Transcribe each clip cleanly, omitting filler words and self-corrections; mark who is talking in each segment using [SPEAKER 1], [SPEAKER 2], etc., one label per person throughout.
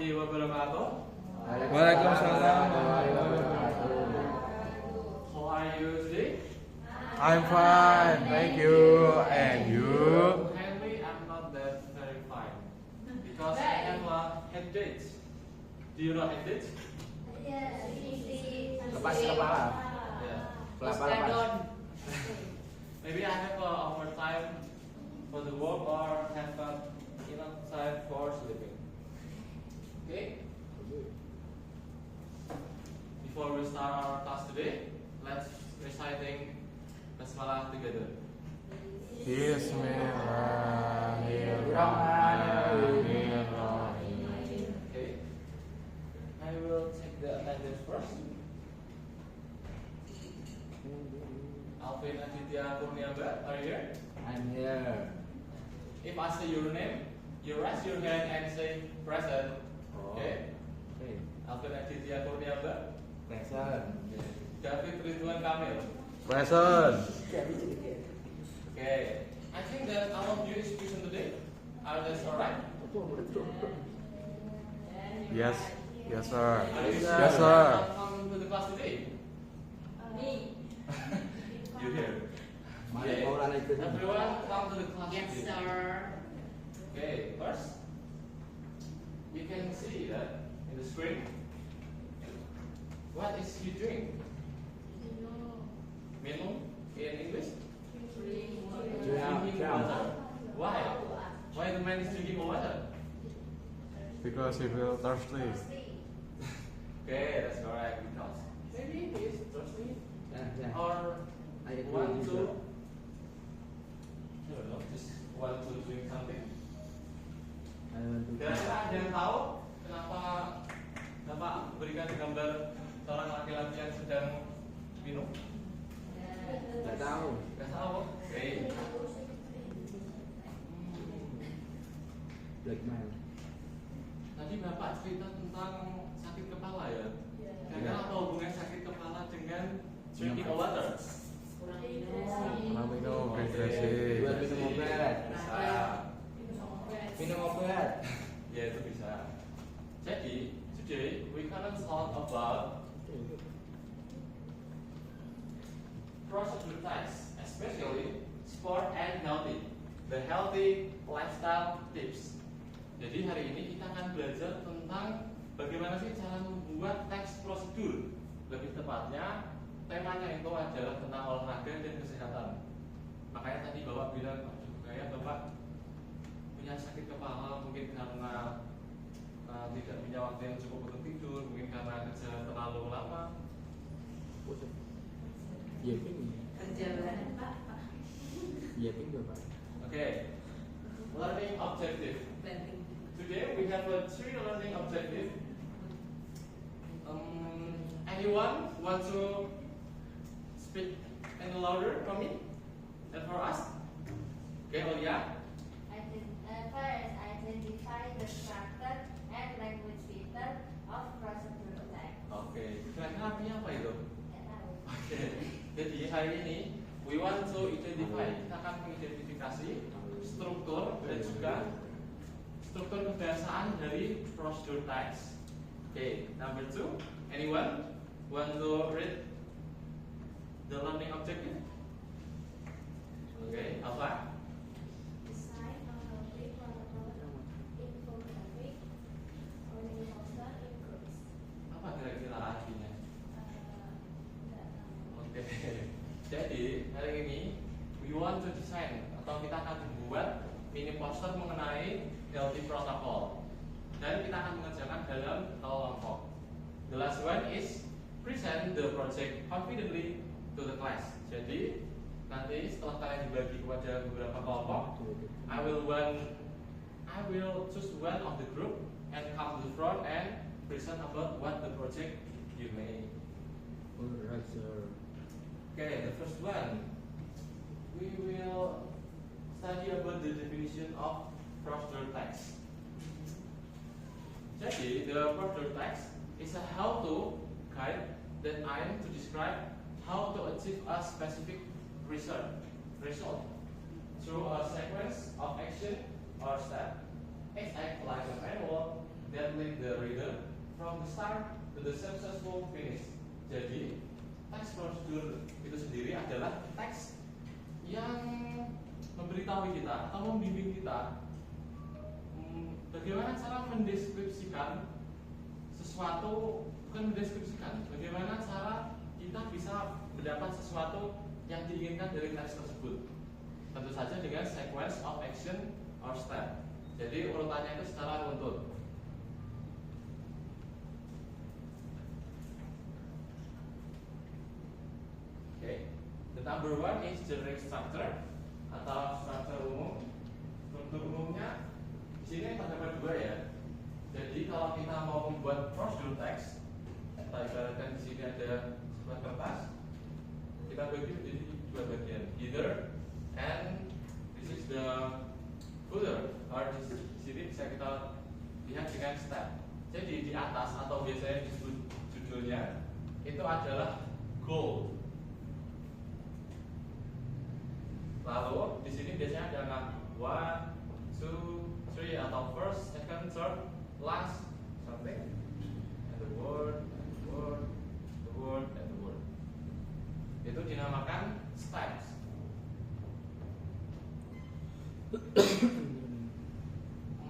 [SPEAKER 1] warahmatullahi wabarakatuh.
[SPEAKER 2] Waalaikumsalam warahmatullahi wabarakatuh.
[SPEAKER 1] How are you today?
[SPEAKER 2] I'm fine, thank you. And you?
[SPEAKER 1] Apparently, I'm not that very fine because I have a headache. Do you know headache?
[SPEAKER 2] Lepas kepala.
[SPEAKER 1] Yeah.
[SPEAKER 2] Lepas.
[SPEAKER 1] Maybe I have overtime for the work or have enough time for sleeping. Okay. Before we start our class today, let's reciting basmalah together.
[SPEAKER 2] Bismillahirrahmanirrahim.
[SPEAKER 1] Okay. I will take the attendance first. Alvin Aditya Kurniaba, are you here?
[SPEAKER 2] I'm here.
[SPEAKER 1] If I say your name, you raise your hand and say present. Okay.
[SPEAKER 2] Okay.
[SPEAKER 1] Alvin Aditya Kurniaba.
[SPEAKER 2] Present.
[SPEAKER 1] David Ridwan Kamil.
[SPEAKER 2] Present.
[SPEAKER 1] Okay. I think that all of you is present today. Are that alright?
[SPEAKER 2] Yes. Yes, sir.
[SPEAKER 1] Are you
[SPEAKER 2] Yes, sir.
[SPEAKER 1] Welcome to the class today. You here? Okay. Everyone come to the class today. Okay. First, we can see that in the screen. What is he doing? Minum in English? Drinking water. Why? Why the man is drinking water?
[SPEAKER 2] Because he feel thirsty.
[SPEAKER 1] Okay, that's correct. Because maybe he is thirsty or want to. I don't know, just want to drink something. Kira-kira ada yang tahu kenapa Bapak berikan gambar seorang laki-laki yang sedang minum?
[SPEAKER 2] Nggak tahu.
[SPEAKER 1] Nggak tahu. Oke.
[SPEAKER 2] Blackmail.
[SPEAKER 1] Tadi Bapak cerita tentang sakit kepala ya. Kira-kira apa hubungan sakit kepala dengan drinking water?
[SPEAKER 2] Kalau minum refreshing. Buat minum obat.
[SPEAKER 1] Bisa.
[SPEAKER 2] Minum obat.
[SPEAKER 1] Ya itu bisa. Jadi today we gonna talk about procedure types, especially sport and healthy, the healthy lifestyle tips. Jadi hari ini kita akan belajar tentang bagaimana sih cara membuat teks prosedur. Lebih tepatnya temanya itu adalah tentang olahraga dan kesehatan. Makanya tadi Bapak bilang, aduh kayak Bapak punya sakit kepala mungkin karena tidak punya waktu yang cukup untuk tidur, mungkin karena kerja terlalu lama.
[SPEAKER 2] Iya, Pak.
[SPEAKER 1] Okay, learning objective. Today we have a 3 learning objective. Anyone want to speak any louder for me and for us? Okay, Olia.
[SPEAKER 3] First, identify the structure and language feature of procedure text.
[SPEAKER 1] Oke, kira-kira artinya apa itu?
[SPEAKER 3] Nggak tahu.
[SPEAKER 1] Oke, jadi hari ini we want to identify, kita akan mengidentifikasi struktur dan juga struktur kebahasaan dari procedure text. Oke, number 2, anyone want to read the learning objective? Oke, apa?
[SPEAKER 3] Design a healthy infographic or poster in groups.
[SPEAKER 1] Apa kira-kira artinya?
[SPEAKER 3] Nggak tahu.
[SPEAKER 1] Oke, jadi hari ini we want to design atau kita akan membuat mini poster mengenai healthy protocol dan kita akan mengerjakan dalam kelompok. The last one is present the project confidently to the class. Jadi nanti setelah kalian dibagi kepada beberapa kelompok, I will choose one of the group and come to the front and present about what the project you made.
[SPEAKER 2] Alright, sir.
[SPEAKER 1] Okay, the first one, we will study about the definition of procedure text. Jadi, the procedure text is a how-to guide that aims to describe how to achieve a specific result through a sequence of action or step. It acts like a manual that lead the reader from the start to the successful finish. Jadi teks prosedur itu sendiri adalah teks yang memberitahu kita atau membimbing kita bagaimana cara mendeskripsikan sesuatu, bukan mendeskripsikan, bagaimana cara kita bisa mendapat sesuatu yang diinginkan dari teks tersebut. Tentu saja dengan sequence of action or step. Jadi urutannya itu secara runtut. Okay. The number one is generic structure atau struktur umum. Struktur umumnya di sini terdapat dua ya. Jadi kalau kita mau membuat prosedur text, kita ibaratkan di sini ada sebuah kertas, kita bagi menjadi dua bagian, header and this is the footer. Or di sini bisa kita lihat dengan step. Jadi di atas atau biasanya disebut judulnya itu adalah goal. Lalu di sini biasanya ada angka 1, 2, 3 atau first, second, third, last, something, and the word, and the word, the word, and the word. Itu dinamakan steps.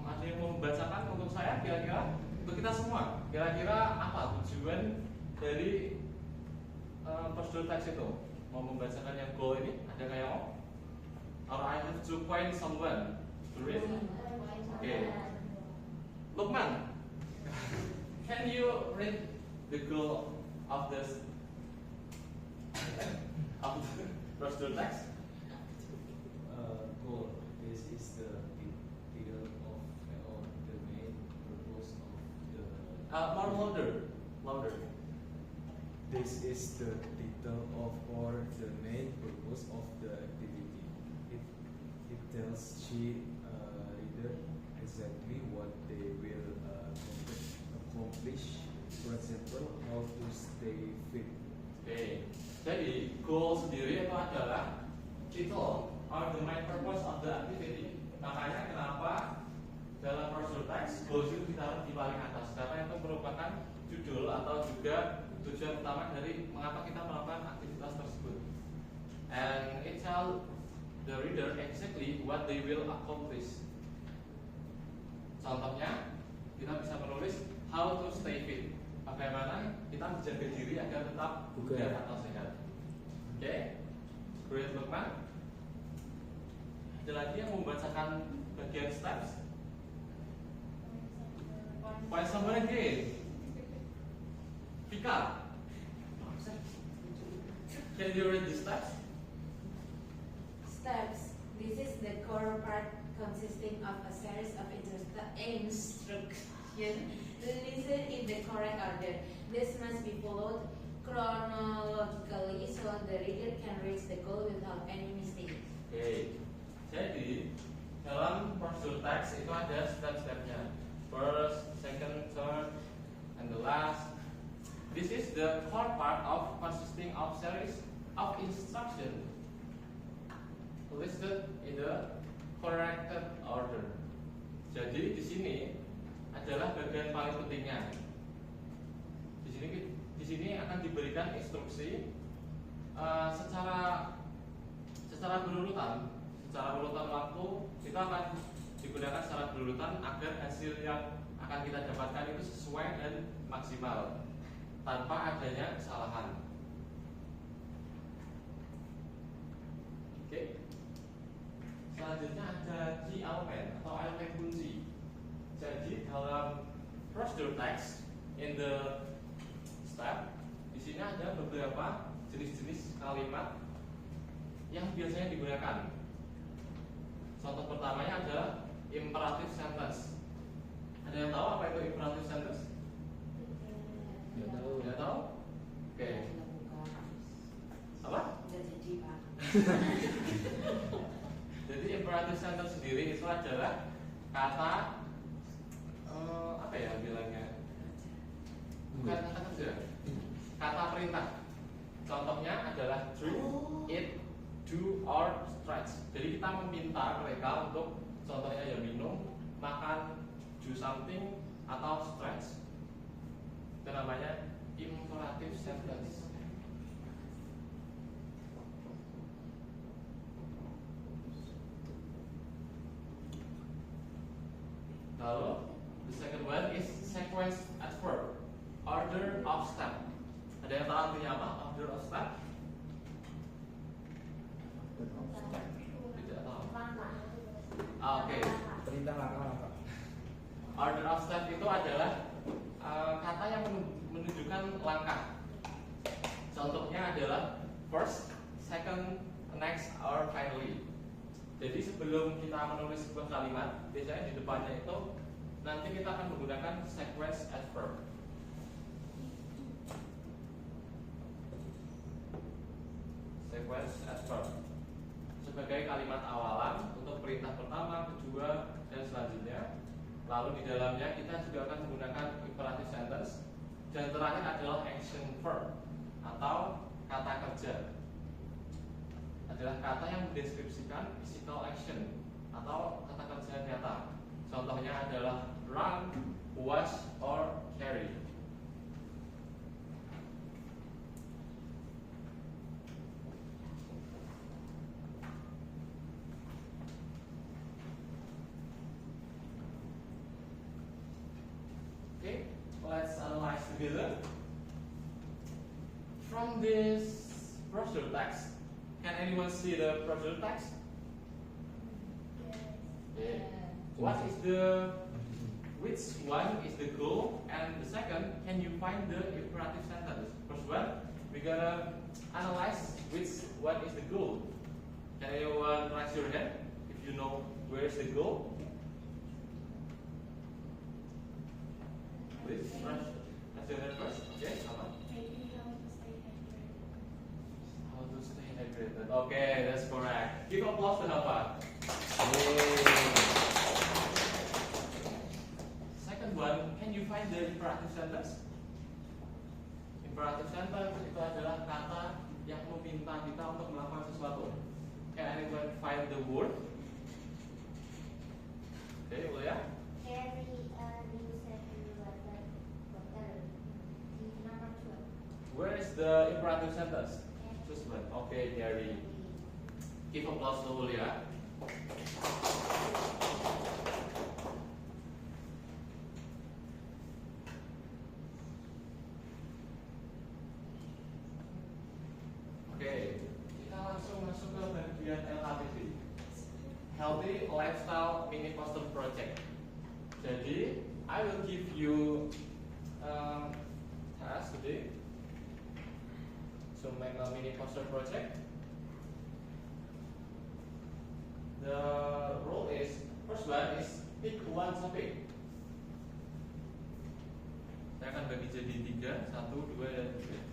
[SPEAKER 1] Ada yang mau membacakan untuk saya kira-kira, untuk kita semua, kira-kira apa tujuan dari prosedur teks itu? Mau membacakan yang goal ini? Ada nggak yang mau? Or I have to point someone to read? Okay. Lukman, can you read the goal of this prosedur text?
[SPEAKER 4] Goal. This is the title of or the main purpose of the.
[SPEAKER 1] More louder.
[SPEAKER 4] This is the title of or the main purpose of the activity. It tells the reader exactly what they will accomplish. For example, how to stay fit.
[SPEAKER 1] Okay. Jadi goal sendiri itu adalah title or the main purpose of the activity. Makanya kenapa dalam prosedur text goals itu ditaruh di paling atas karena itu merupakan judul atau juga tujuan utama dari mengapa kita melakukan aktivitas tersebut. And it tells the reader exactly what they will accomplish. Contohnya, kita bisa menulis how to stay fit. Bagaimana kita menjaga diri agar tetap bugar atau sehat. Oke, great Lukman. Ada lagi yang membacakan bagian steps? Point someone again. Vika, can you read the steps?
[SPEAKER 5] Steps. This is the core part consisting of a series of instructions listed in the correct order. This must be followed chronologically so the reader can reach the goal without any mistake.
[SPEAKER 1] Oke, jadi dalam prosedur teks itu ada step-stepnya. First, second, third, and the last. This is the core part of consisting of series of instruction listed in the corrected order. Jadi di sini adalah bagian paling pentingnya. Di sini akan diberikan instruksi secara berurutan, secara urutan waktu kita akan digunakan secara berurutan agar hasil yang akan kita dapatkan itu sesuai dan maksimal tanpa adanya kesalahan. Oke. Selanjutnya ada key element atau elemen kunci. Jadi dalam prosedur text in the step di sini ada beberapa jenis-jenis kalimat yang biasanya digunakan. Contoh pertamanya adalah imperative sentence. Ada yang tahu apa itu imperative sentence? Tidak tahu? Oke. Apa?
[SPEAKER 5] Jadi Pak.
[SPEAKER 1] Jadi imperative sentence sendiri itu adalah kata apa ya bilangnya? Bukan kata kerja, kata perintah. Contohnya adalah do, eat, do, or stretch. Jadi kita meminta mereka untuk contohnya ya minum, makan, do something, atau stretch. Itu namanya imperative sentence. Lalu, the second one is sequence adverb, order of step. Ada yang tahu artinya apa? Order of step? Tidak tahu. Oke.
[SPEAKER 2] Perintah langkah-langkah.
[SPEAKER 1] Order of step itu adalah kata yang menunjukkan langkah. Contohnya adalah first, second, next, or finally. Jadi sebelum kita menulis sebuah kalimat, biasanya di depannya itu nanti kita akan menggunakan sequence adverb. Sequence adverb sebagai kalimat awalan untuk perintah pertama, kedua, dan selanjutnya. Lalu di dalamnya kita juga akan menggunakan imperative sentence. Dan terakhir adalah action verb atau kata kerja. Adalah kata yang mendeskripsikan physical action atau kata kerja nyata. Contohnya adalah run, wash, or carry. Okay, let's analyze together. From this brochure text, can anyone see the brochure text? Okay. What is which one is the goal? And the second, can you find the imperative sentence? First one, we're gonna analyze which one is the goal. Can anyone raise your hand if you know where is the goal? Please raise your hand first. Okay, apa? How to stay hydrated. Okay, that's correct. Give applause to Nova. Second one, can you find the imperative sentence? Imperative sentence itu adalah kata yang meminta kita untuk melakukan sesuatu. Can anyone find the word? Okay, Julia.
[SPEAKER 3] Carry a new set in water bottle. Number 12.
[SPEAKER 1] Where is the imperative sentence? Just one. Okay, Gary. Give applause to Julia. Oke, kita langsung masuk ke bagian LHTV, Healthy Lifestyle Mini Poster Project. Jadi, I will give you task today to make a mini poster project. The rule is, first one is pick one topic. Saya akan bagi jadi 3, 1, 2, dan 3.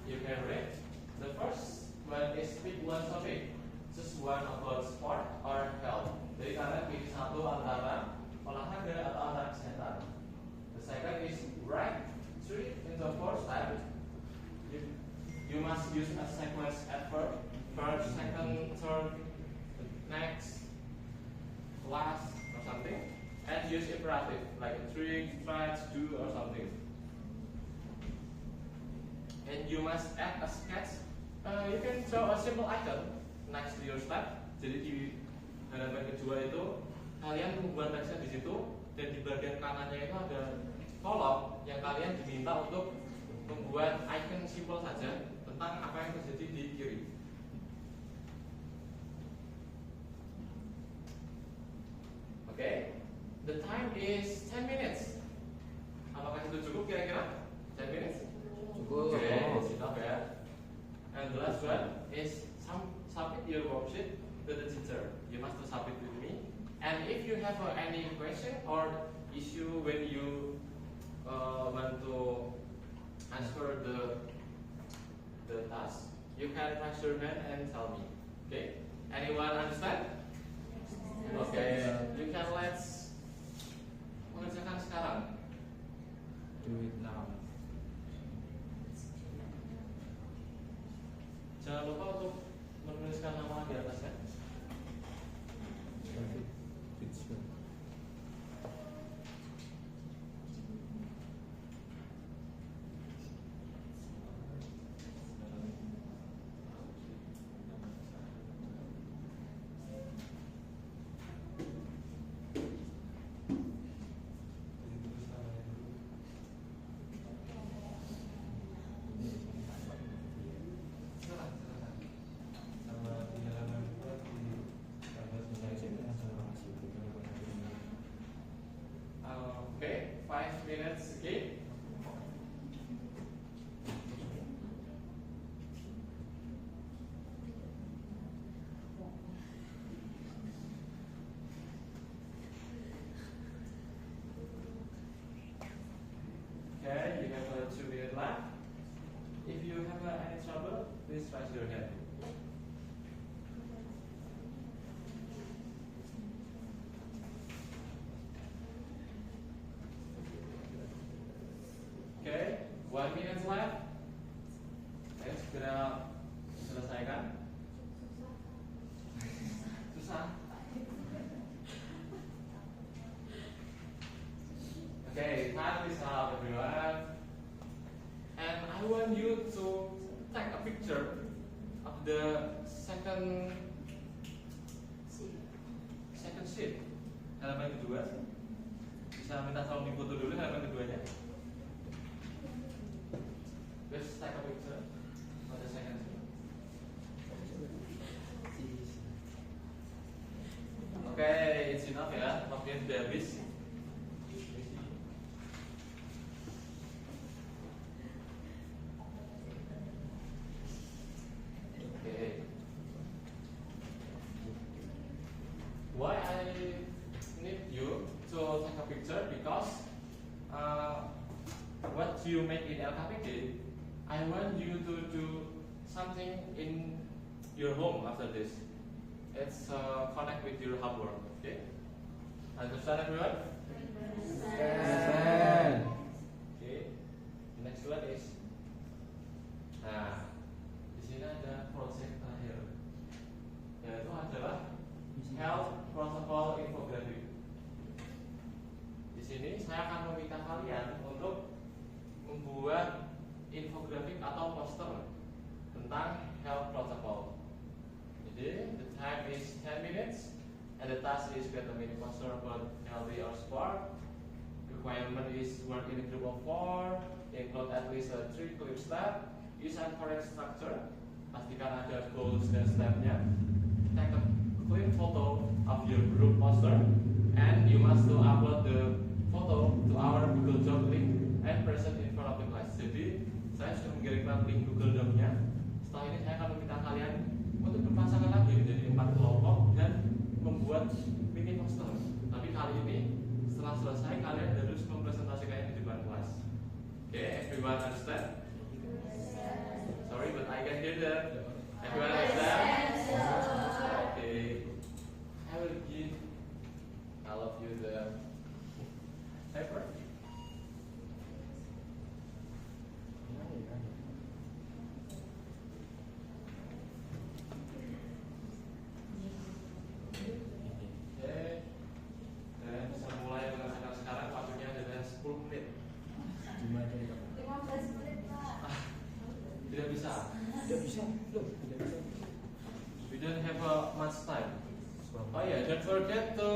[SPEAKER 1] You can read. The first one is pick one topic. Just one about sport or health. Jadi kalian pilih satu antara olahraga atau antara kesehatan. The second is write 3 into 4 steps. You must use a sequence adverb: first, second, third, next, last, or something. And use imperative like a trick, stretch, do, or something. And you must add a sketch. You can draw a simple icon next to your step. Jadi di halaman kedua itu kalian membuat teksnya di situ, dan di bagian kanannya itu ada kolom yang kalian diminta untuk membuat icon simple saja tentang apa yang terjadi di kiri. Okay, the time is 10 minutes. Apakah itu cukup kira-kira? 10 minutes?
[SPEAKER 2] Cukup.
[SPEAKER 1] Okay, it's enough ya. And the last one is submit your worksheet to the teacher. You must submit with me. And if you have any question or issue when you want to answer the task, you can raise your hand and tell me. Okay? Anyone understand? Okay. You can let's mengerjakan sekarang.
[SPEAKER 2] Do it now.
[SPEAKER 1] Jangan lupa untuk menuliskan nama di atasnya. the second sheet, halaman kedua. Bisa minta tolong difoto dulu halaman keduanya. Let's take a picture for the second sheet. Oke, it's enough ya. Waktunya sudah habis. Why I need you to take a picture? Because what you make in LKPD, I want you to do something in your home after this. It's connect with your homework. Okay? Understand everyone?
[SPEAKER 2] Understand.
[SPEAKER 1] Okay. The next one is, nah, di sini ada project terakhir, yaitu adalah Health Protocol Infographic. Di sini saya akan meminta kalian untuk membuat infografik atau poster tentang health protocol. Jadi, the time is 10 minutes and the task is create a mini poster about healthy or sport. Requirement is work in a group of 4, include at least 3 clear steps, use and correct structure, pastikan ada goals dan stepnya, take a clean photo of your group poster, and you must to upload the photo to our Google Doc link and present in front of the class. Jadi saya sudah mengirimkan link Google Doc-nya. Setelah ini saya akan meminta kalian untuk berpasangan lagi menjadi 4 kelompok dan membuat mini poster. Tapi kali ini setelah selesai kalian harus mempresentasikannya di depan kelas. Okay, everyone understand? Sorry, but I can hear them. Everyone understand? Okay. I will give all of you the paper. Okay. Dan bisa mulai mengerjakan sekarang. Waktunya adalah 10 menit.
[SPEAKER 3] 15 menit Pak.
[SPEAKER 1] Tidak bisa.
[SPEAKER 4] Tidak bisa, belum, tidak bisa.
[SPEAKER 1] We don't have much time. Oh yeah, don't forget to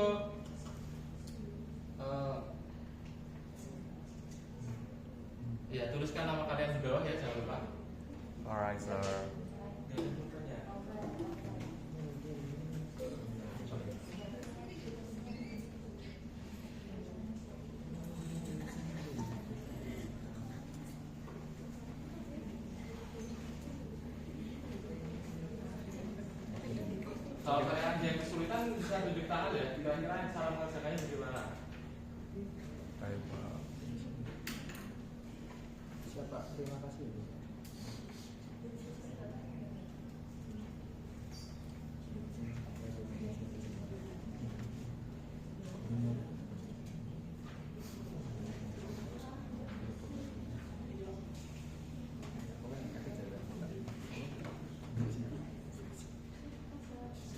[SPEAKER 1] ya tuliskan nama kalian di bawah ya, jangan lupa.
[SPEAKER 2] Alright, sir.
[SPEAKER 1] Kalau kalian ada yang kesulitan bisa tunjuk tangan ya. Kira-kira cara mengerjakannya bagaimana?
[SPEAKER 2] Baik, Pak.
[SPEAKER 4] Siapa? Terima kasih.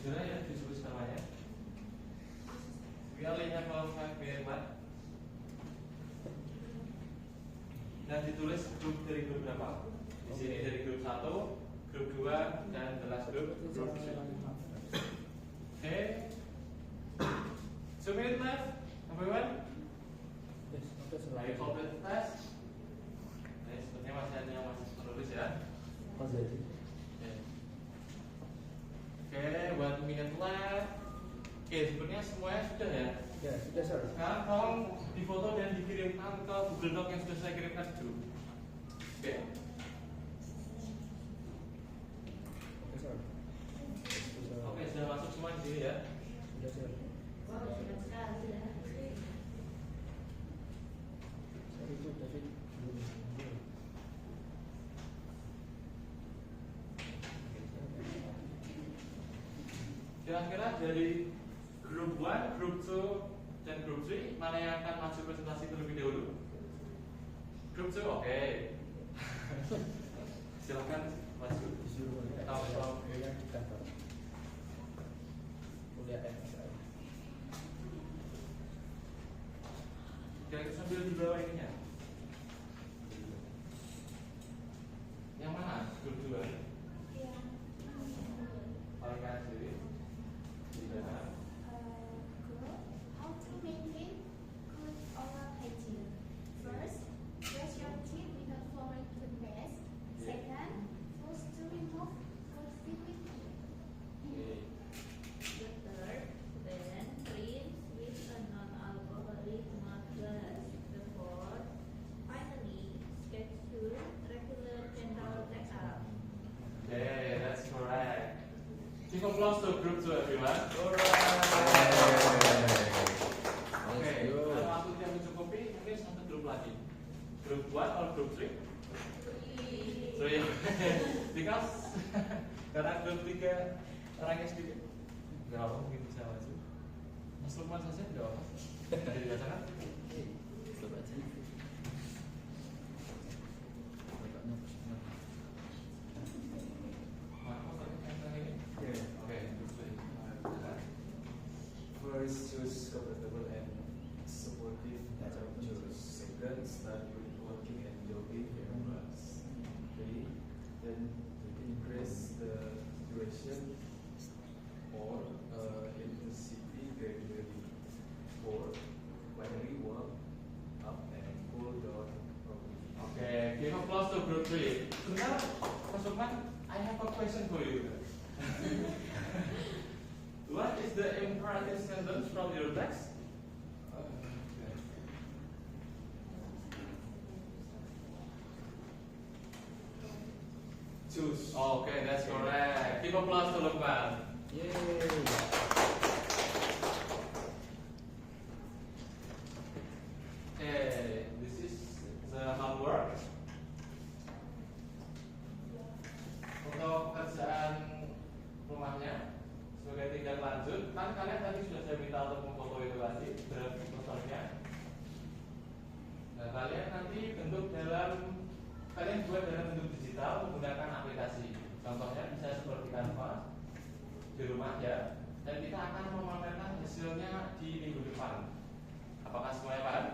[SPEAKER 1] Segera ya ditulis namanya. We only have 5 minutes left. Dan ditulis grup dari grup berapa? Di sini dari grup 1, grup 2, dan the last grup 3. Okay. 2 minutes left, everyone. Ayo complete the test. Nah, sepertinya masih ada yang masih menulis ya. Oke, 1 minute left. Oke, sebenarnya semuanya sudah ya.
[SPEAKER 4] Ya, sudah, Sir.
[SPEAKER 1] Sekarang tolong difoto dan dikirimkan ke Google Doc yang sudah saya kirimkan di grup. Oke.
[SPEAKER 4] Oke, Sir.
[SPEAKER 1] Oke, sudah masuk semua di sini ya.
[SPEAKER 4] Sudah, Sir. Sir, itu David belum.
[SPEAKER 1] Kira-kira dari grup 1, grup 2, dan grup 3 mana yang akan maju presentasi terlebih dahulu? Grup 2, oke. Silakan maju.
[SPEAKER 4] Disuruh
[SPEAKER 1] Tahu.
[SPEAKER 4] yang di kantor. Kuliah saya.
[SPEAKER 1] Kira-kira sambil di bawah ininya. Yang mana? Grup 2. Give applause to group 2 everyone. Oke, kalau waktu tidak mencukupi, mungkin satu grup lagi. Group 1 or group 3? 3. Because karena grup 3 orangnya sedikit. Gak apa mungkin bisa maju. Mas Lukman saja gak apa. Jadi bacakan.
[SPEAKER 4] First, choose comfortable and supportive chores. Second, start with walking and jogging in class. 3, then increase the duration or intensity gradually. 4, finally walk up and cool down properly.
[SPEAKER 1] Okay, give applause to group 3. Sebentar, Mas Lukman, I have a question for you. What is the imperative sentence from your text?
[SPEAKER 4] Choose.
[SPEAKER 1] Okay, that's correct. Give applause to Lukman. Okay, this is the homework. Untuk pekerjaan rumahnya sebagai tindak lanjut, kan kalian tadi sudah saya minta untuk memfoto itu tadi, berarti fotonya. Nah, kalian nanti kalian buat dalam bentuk digital menggunakan aplikasi. Contohnya bisa seperti Canva di rumah ya, dan kita akan memamerkan hasilnya di minggu depan. Apakah semuanya paham?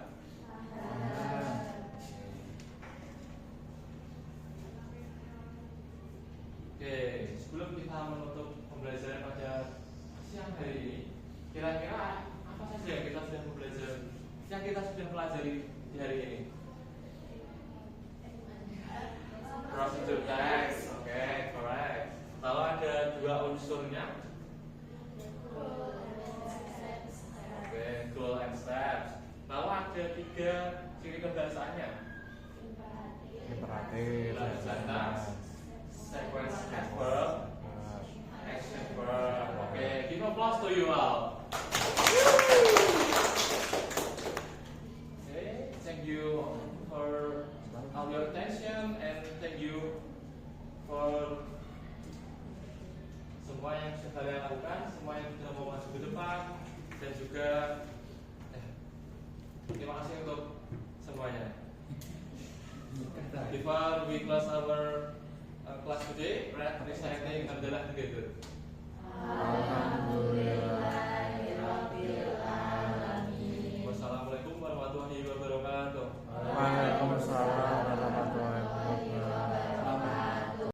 [SPEAKER 1] Oke, sebelum kita menutup pembelajaran pada siang hari ini, kira-kira apa saja yang kita sudah pelajari di hari ini? Procedure text, oke, correct. Kalau ada 2 unsurnya, oke, goal and steps. Kalau ada 3 ciri kebahasaannya,
[SPEAKER 2] Imperatif.
[SPEAKER 1] sequence adverb, action verb. Oke, give applause to you all. Okay, thank you for all your attention and thank you for semua yang sudah kalian lakukan, semua yang sudah mau masuk ke depan, dan juga terima kasih untuk semuanya. Before we close our class today, let's reciting Alhamdulillah together. Wassalamualaikum warahmatullahi wabarakatuh.
[SPEAKER 2] Waalaikumsalam warahmatullahi wabarakatuh.